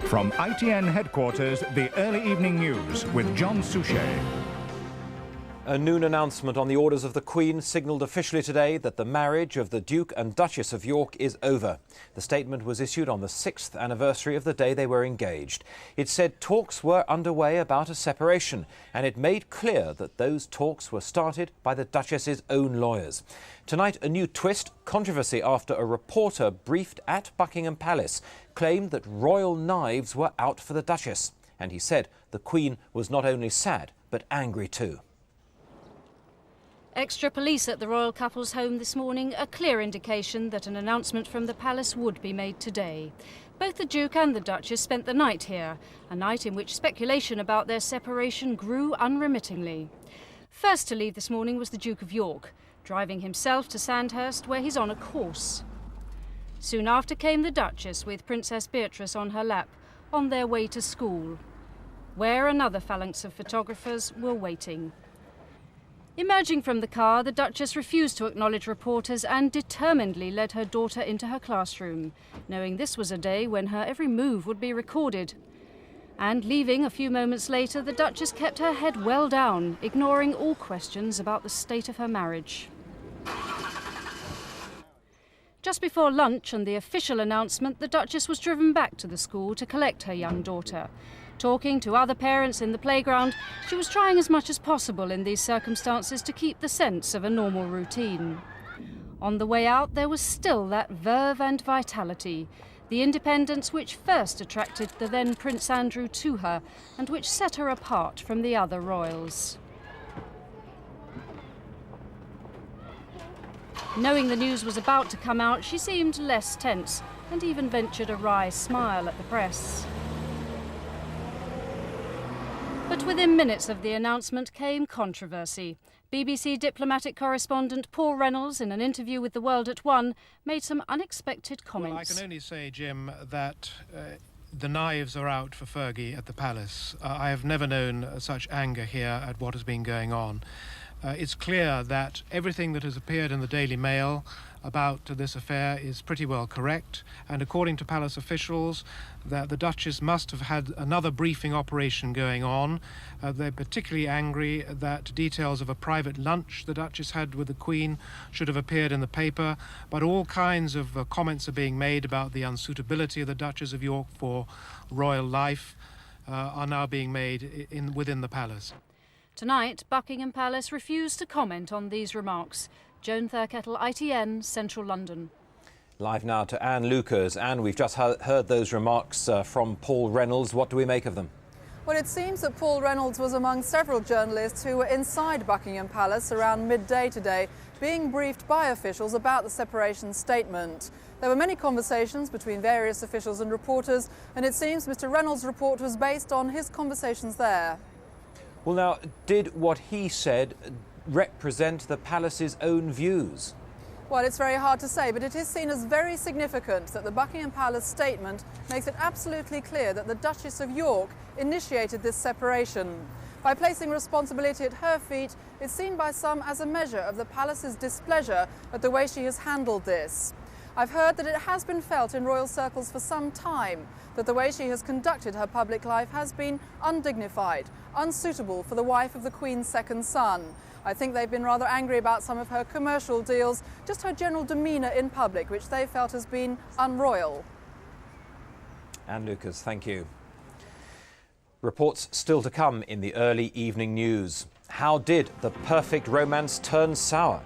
From ITN headquarters, the early evening news with John Suchet. A noon announcement on the orders of the Queen signalled officially today that the marriage of the Duke and Duchess of York is over. The statement was issued on the 6th anniversary of the day they were engaged. It said talks were underway about a separation, and it made clear that those talks were started by the Duchess's own lawyers. Tonight, a new twist: controversy after a reporter briefed at Buckingham Palace claimed that royal knives were out for the Duchess. And he said the Queen was not only sad, but angry too. Extra police at the royal couple's home this morning, a clear indication that an announcement from the palace would be made today. Both the Duke and the Duchess spent the night here, a night in which speculation about their separation grew unremittingly. First to leave this morning was the Duke of York, driving himself to Sandhurst, where he's on a course. Soon after came the Duchess with Princess Beatrice on her lap, on their way to school, where another phalanx of photographers were waiting. Emerging from the car, the Duchess refused to acknowledge reporters and determinedly led her daughter into her classroom, knowing this was a day when her every move would be recorded. And leaving a few moments later, the Duchess kept her head well down, ignoring all questions about the state of her marriage. Just before lunch and the official announcement, the Duchess was driven back to the school to collect her young daughter. Talking to other parents in the playground, she was trying as much as possible in these circumstances to keep the sense of a normal routine. On the way out, there was still that verve and vitality, the independence which first attracted the then Prince Andrew to her and which set her apart from the other royals. Knowing the news was about to come out, she seemed less tense and even ventured a wry smile at the press. But within minutes of the announcement came controversy. BBC diplomatic correspondent Paul Reynolds, in an interview with The World at One, made some unexpected comments. Well, I can only say, Jim, that the knives are out for Fergie at the palace. I have never known such anger here at what has been going on. It's clear that everything that has appeared in the Daily Mail about this affair is pretty well correct, and according to palace officials, that the Duchess must have had another briefing operation going on. They're particularly angry that details of a private lunch the Duchess had with the Queen should have appeared in the paper, but all kinds of comments are being made about the unsuitability of the Duchess of York for royal life are now being made within the palace. Tonight, Buckingham Palace refused to comment on these remarks. Joan Thurkettle, ITN, Central London. Live now to Anne Lucas. Anne, we've just heard those remarks from Paul Reynolds. What do we make of them? Well, it seems that Paul Reynolds was among several journalists who were inside Buckingham Palace around midday today, being briefed by officials about the separation statement. There were many conversations between various officials and reporters, and it seems Mr. Reynolds' report was based on his conversations there. Well, now, did what he said represent the palace's own views? Well, it's very hard to say, but it is seen as very significant that the Buckingham Palace statement makes it absolutely clear that the Duchess of York initiated this separation. By placing responsibility at her feet, it's seen by some as a measure of the palace's displeasure at the way she has handled this. I've heard that it has been felt in royal circles for some time that the way she has conducted her public life has been undignified, unsuitable for the wife of the Queen's second son. I think they've been rather angry about some of her commercial deals, just her general demeanour in public, which they felt has been unroyal. Anne Lucas, thank you. Reports still to come in the early evening news. How did the perfect romance turn sour?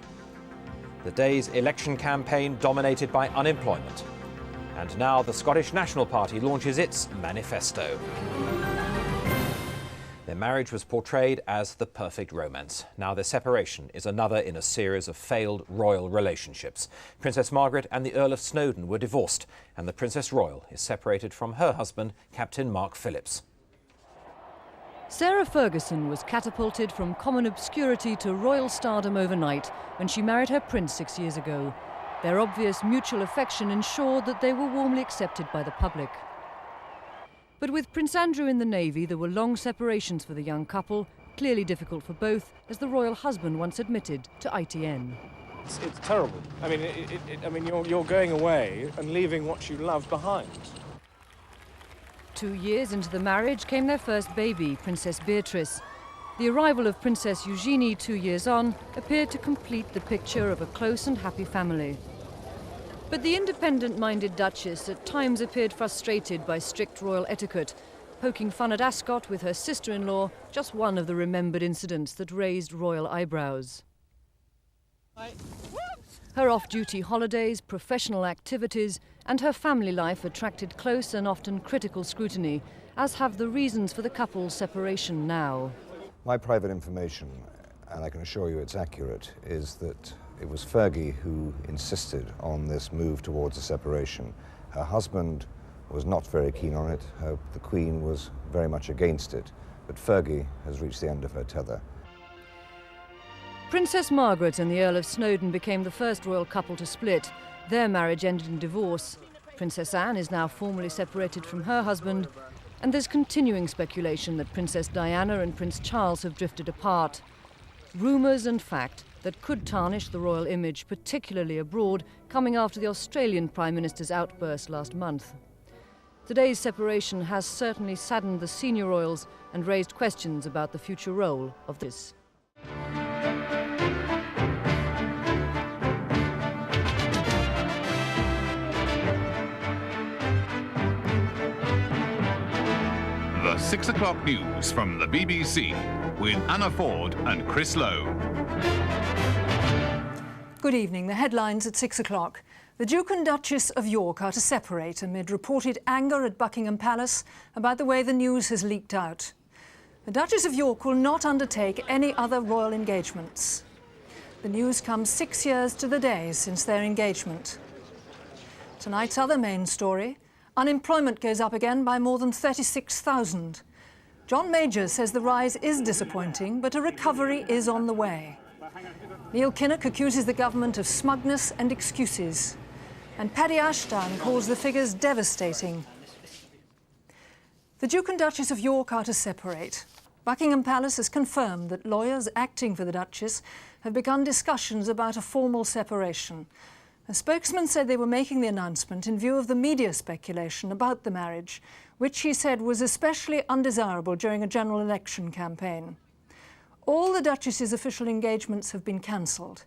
The day's election campaign dominated by unemployment. And now the Scottish National Party launches its manifesto. Their marriage was portrayed as the perfect romance. Now their separation is another in a series of failed royal relationships. Princess Margaret and the Earl of Snowdon were divorced, and the Princess Royal is separated from her husband, Captain Mark Phillips. Sarah Ferguson was catapulted from common obscurity to royal stardom overnight when she married her prince 6 years ago. Their obvious mutual affection ensured that they were warmly accepted by the public. But with Prince Andrew in the Navy, there were long separations for the young couple, clearly difficult for both, as the royal husband once admitted to ITN. It's terrible. I mean, you're going away and leaving what you love behind. 2 years into the marriage came their first baby, Princess Beatrice. The arrival of Princess Eugenie 2 years on appeared to complete the picture of a close and happy family. But the independent-minded Duchess at times appeared frustrated by strict royal etiquette, poking fun at Ascot with her sister-in-law, just one of the remembered incidents that raised royal eyebrows. Her off-duty holidays, professional activities and her family life attracted close and often critical scrutiny, as have the reasons for the couple's separation now. My private information, and I can assure you it's accurate, is that it was Fergie who insisted on this move towards a separation. Her husband was not very keen on it. The Queen was very much against it, but Fergie has reached the end of her tether. Princess Margaret and the Earl of Snowdon became the first royal couple to split. Their marriage ended in divorce. Princess Anne is now formally separated from her husband, and there's continuing speculation that Princess Diana and Prince Charles have drifted apart. Rumours and fact that could tarnish the royal image, particularly abroad, coming after the Australian Prime Minister's outburst last month. Today's separation has certainly saddened the senior royals and raised questions about the future role of this. The 6 o'clock news from the BBC with Anna Ford and Chris Lowe. Good evening. The headlines at 6 o'clock. The Duke and Duchess of York are to separate amid reported anger at Buckingham Palace about the way the news has leaked out. The Duchess of York will not undertake any other royal engagements. The news comes 6 years to the day since their engagement. Tonight's other main story: unemployment goes up again by more than 36,000. John Major says the rise is disappointing, but a recovery is on the way. Neil Kinnock accuses the government of smugness and excuses. And Paddy Ashdown calls the figures devastating. The Duke and Duchess of York are to separate. Buckingham Palace has confirmed that lawyers acting for the Duchess have begun discussions about a formal separation. A spokesman said they were making the announcement in view of the media speculation about the marriage, which he said was especially undesirable during a general election campaign. All the Duchess's official engagements have been cancelled.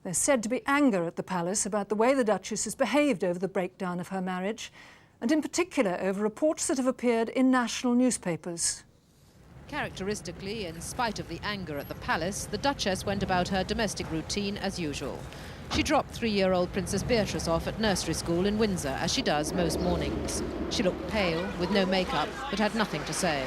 There's said to be anger at the palace about the way the Duchess has behaved over the breakdown of her marriage, and in particular over reports that have appeared in national newspapers. Characteristically, in spite of the anger at the palace, the Duchess went about her domestic routine as usual. She dropped 3-year-old Princess Beatrice off at nursery school in Windsor, as she does most mornings. She looked pale, with no makeup, but had nothing to say.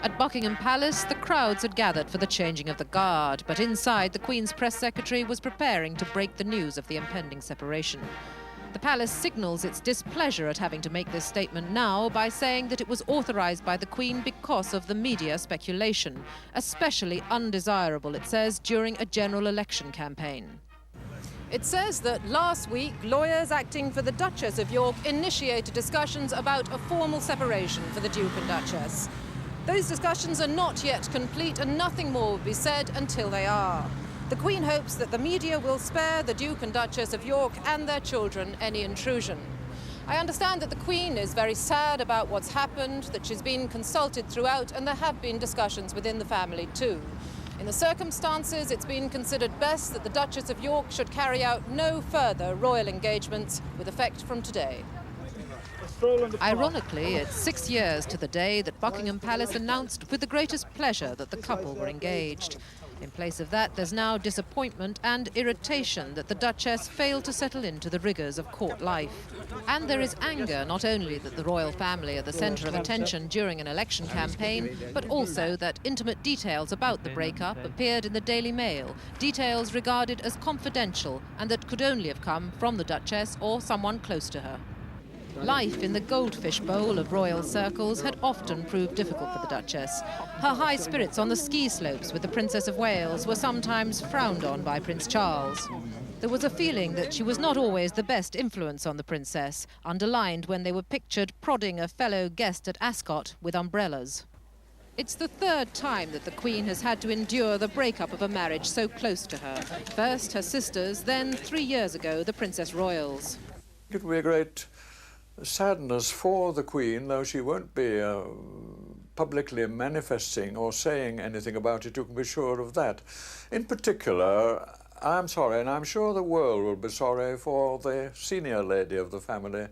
At Buckingham Palace, the crowds had gathered for the changing of the guard, but inside, the Queen's press secretary was preparing to break the news of the impending separation. The palace signals its displeasure at having to make this statement now by saying that it was authorised by the Queen because of the media speculation, especially undesirable, it says, during a general election campaign. It says that last week, lawyers acting for the Duchess of York initiated discussions about a formal separation for the Duke and Duchess. Those discussions are not yet complete, and nothing more will be said until they are. The Queen hopes that the media will spare the Duke and Duchess of York and their children any intrusion. I understand that the Queen is very sad about what's happened, that she's been consulted throughout, and there have been discussions within the family too. In the circumstances, it's been considered best that the Duchess of York should carry out no further royal engagements with effect from today. Ironically, it's 6 years to the day that Buckingham Palace announced with the greatest pleasure that the couple were engaged. In place of that, there's now disappointment and irritation that the Duchess failed to settle into the rigours of court life. And there is anger not only that the royal family are the centre of attention during an election campaign, but also that intimate details about the breakup appeared in the Daily Mail, details regarded as confidential and that could only have come from the Duchess or someone close to her. Life in the goldfish bowl of royal circles had often proved difficult for the Duchess. Her high spirits on the ski slopes with the Princess of Wales were sometimes frowned on by Prince Charles. There was a feeling that she was not always the best influence on the princess, underlined when they were pictured prodding a fellow guest at Ascot with umbrellas. It's the third time that the Queen has had to endure the breakup of a marriage so close to her. First her sisters, then 3 years ago the Princess Royals. It would be a great sadness for the Queen, though she won't be publicly manifesting or saying anything about it, you can be sure of that. In particular, I'm sorry, and I'm sure the world will be sorry for the senior lady of the family,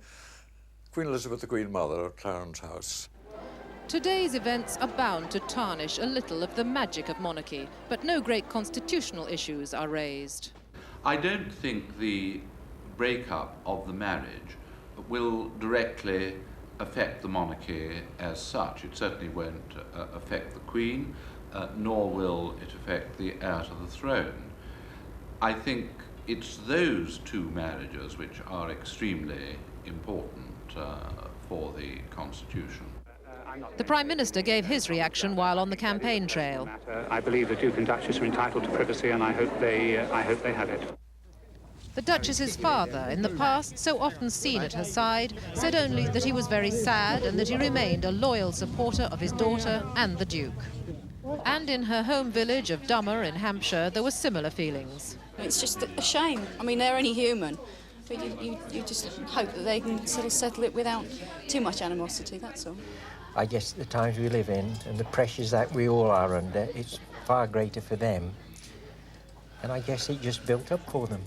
Queen Elizabeth, the Queen Mother of Clarence House. Today's events are bound to tarnish a little of the magic of monarchy, but no great constitutional issues are raised. I don't think the breakup of the marriage will directly affect the monarchy as such. It certainly won't affect the Queen, nor will it affect the heir to the throne. I think it's those two marriages which are extremely important for the Constitution. The Prime Minister gave his reaction while on the campaign trail. I believe the Duke and Duchess are entitled to privacy, and I hope they have it. The Duchess's father, in the past so often seen at her side, said only that he was very sad and that he remained a loyal supporter of his daughter and the Duke. And in her home village of Dummer in Hampshire, there were similar feelings. It's just a shame. I mean, they're only human. But you just hope that they can sort of settle it without too much animosity, that's all. I guess the times we live in and the pressures that we all are under, it's far greater for them. And I guess it just built up for them.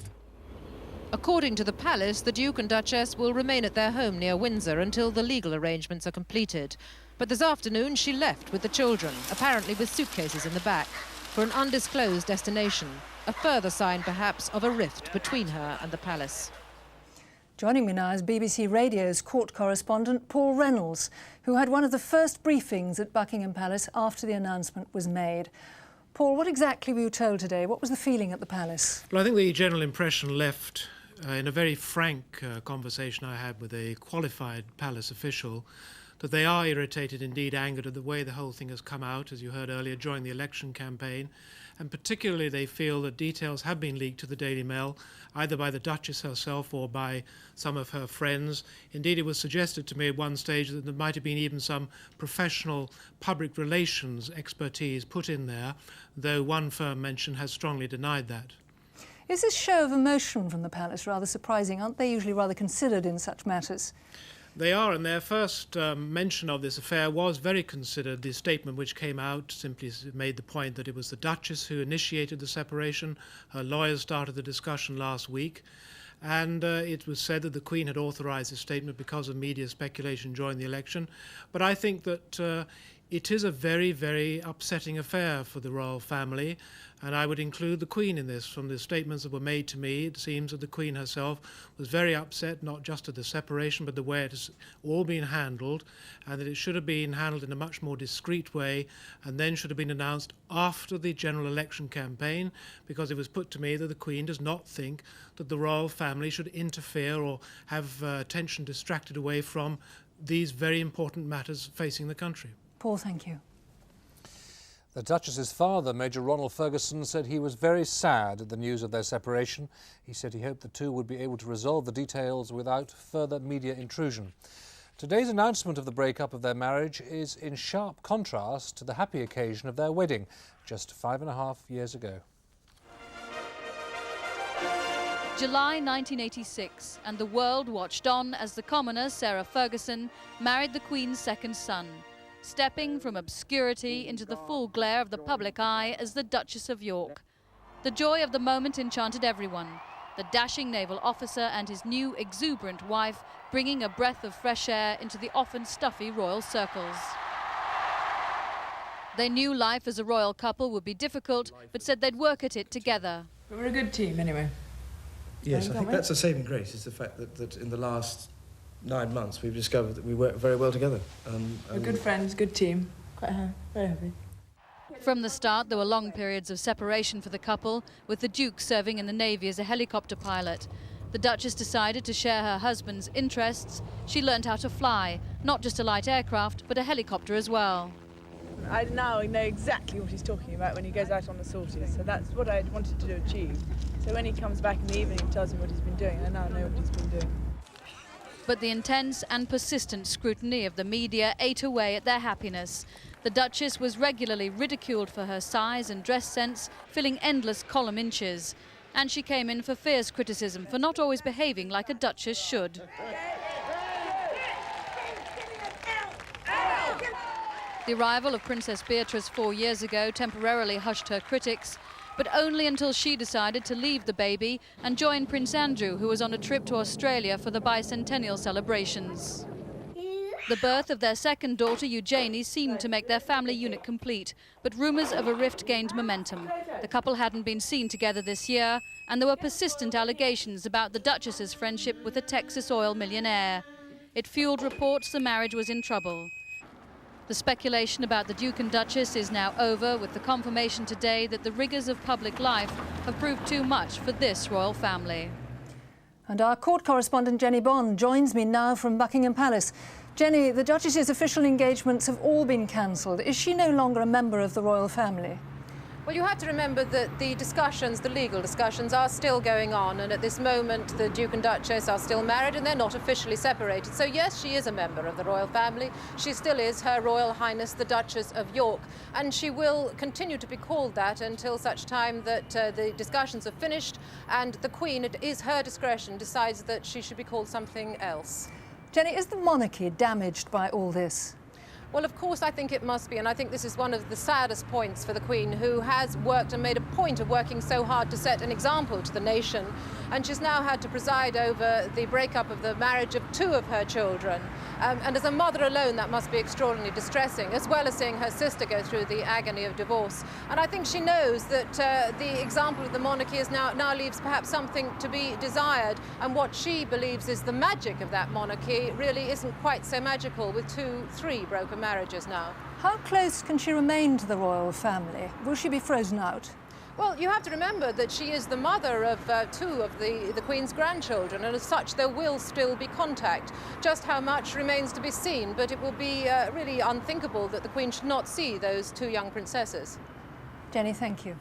According to the palace, the Duke and Duchess will remain at their home near Windsor until the legal arrangements are completed. But this afternoon she left with the children, apparently with suitcases in the back, for an undisclosed destination, a further sign perhaps of a rift between her and the palace. Joining me now is BBC Radio's court correspondent Paul Reynolds, who had one of the first briefings at Buckingham Palace after the announcement was made. Paul, what exactly were you told today? What was the feeling at the palace? Well, I think the general impression left in a very frank conversation I had with a qualified palace official that they are irritated, indeed angered at the way the whole thing has come out, as you heard earlier, during the election campaign. And particularly they feel that details have been leaked to the Daily Mail, either by the Duchess herself or by some of her friends. Indeed, it was suggested to me at one stage that there might have been even some professional public relations expertise put in there, though one firm mentioned has strongly denied that. Is this show of emotion from the palace rather surprising? Aren't they usually rather considered in such matters? They are, and their first mention of this affair was very considered. The statement which came out simply made the point that it was the Duchess who initiated the separation. Her lawyers started the discussion last week, and it was said that the Queen had authorised the statement because of media speculation during the election. But I think that it is a very, very upsetting affair for the royal family, and I would include the Queen in this. From the statements that were made to me, it seems that the Queen herself was very upset, not just at the separation, but the way it has all been handled, and that it should have been handled in a much more discreet way, and then should have been announced after the general election campaign, because it was put to me that the Queen does not think that the royal family should interfere or have attention distracted away from these very important matters facing the country. Paul, thank you. The Duchess's father, Major Ronald Ferguson, said he was very sad at the news of their separation. He said he hoped the two would be able to resolve the details without further media intrusion. Today's announcement of the breakup of their marriage is in sharp contrast to the happy occasion of their wedding just 5.5 years ago. July 1986, and the world watched on as the commoner Sarah Ferguson married the Queen's second son, stepping from obscurity into the full glare of the public eye as the Duchess of York. The joy of the moment enchanted everyone, the dashing naval officer and his new exuberant wife bringing a breath of fresh air into the often stuffy royal circles. They knew life as a royal couple would be difficult, but said they'd work at it together. But we're a good team anyway. Yes, I think that's a saving grace, is the fact that in the last 9 months we've discovered that we work very well together. We're good friends, good team. Quite very happy. From the start, there were long periods of separation for the couple, with the Duke serving in the Navy as a helicopter pilot. The Duchess decided to share her husband's interests. She learned how to fly, not just a light aircraft, but a helicopter as well. I now know exactly what he's talking about when he goes out on the sorties, so that's what I wanted to achieve. So when he comes back in the evening and tells me what he's been doing, I now know what he's been doing. But the intense and persistent scrutiny of the media ate away at their happiness. The Duchess was regularly ridiculed for her size and dress sense, filling endless column inches. And she came in for fierce criticism for not always behaving like a Duchess should. The arrival of Princess Beatrice 4 years ago temporarily hushed her critics, but only until she decided to leave the baby and join Prince Andrew, who was on a trip to Australia for the bicentennial celebrations. The birth of their second daughter, Eugenie, seemed to make their family unit complete, but rumours of a rift gained momentum. The couple hadn't been seen together this year, and there were persistent allegations about the Duchess's friendship with a Texas oil millionaire. It fueled reports the marriage was in trouble. The speculation about the Duke and Duchess is now over, with the confirmation today that the rigours of public life have proved too much for this royal family. And our court correspondent Jenny Bond joins me now from Buckingham Palace. Jenny, the Duchess's official engagements have all been cancelled. Is she no longer a member of the royal family? Well, you have to remember that the discussions, the legal discussions, are still going on, and at this moment the Duke and Duchess are still married and they're not officially separated. So yes, she is a member of the royal family. She still is Her Royal Highness the Duchess of York, and she will continue to be called that until such time that the discussions are finished and the Queen, it is her discretion, decides that she should be called something else. Jenny, is the monarchy damaged by all this? Well, of course, I think it must be, and I think this is one of the saddest points for the Queen, who has worked and made a point of working so hard to set an example to the nation, and she's now had to preside over the breakup of the marriage of 2 of her children. And as a mother alone, that must be extraordinarily distressing, as well as seeing her sister go through the agony of divorce. And I think she knows that the example of the monarchy is now leaves perhaps something to be desired, and what she believes is the magic of that monarchy really isn't quite so magical, with 3 broken marriages now. How close can she remain to the royal family? Will she be frozen out? Well, you have to remember that she is the mother of 2 of the Queen's grandchildren, and as such there will still be contact. Just how much remains to be seen, but it will be really unthinkable that the Queen should not see those 2 young princesses. Jenny, thank you.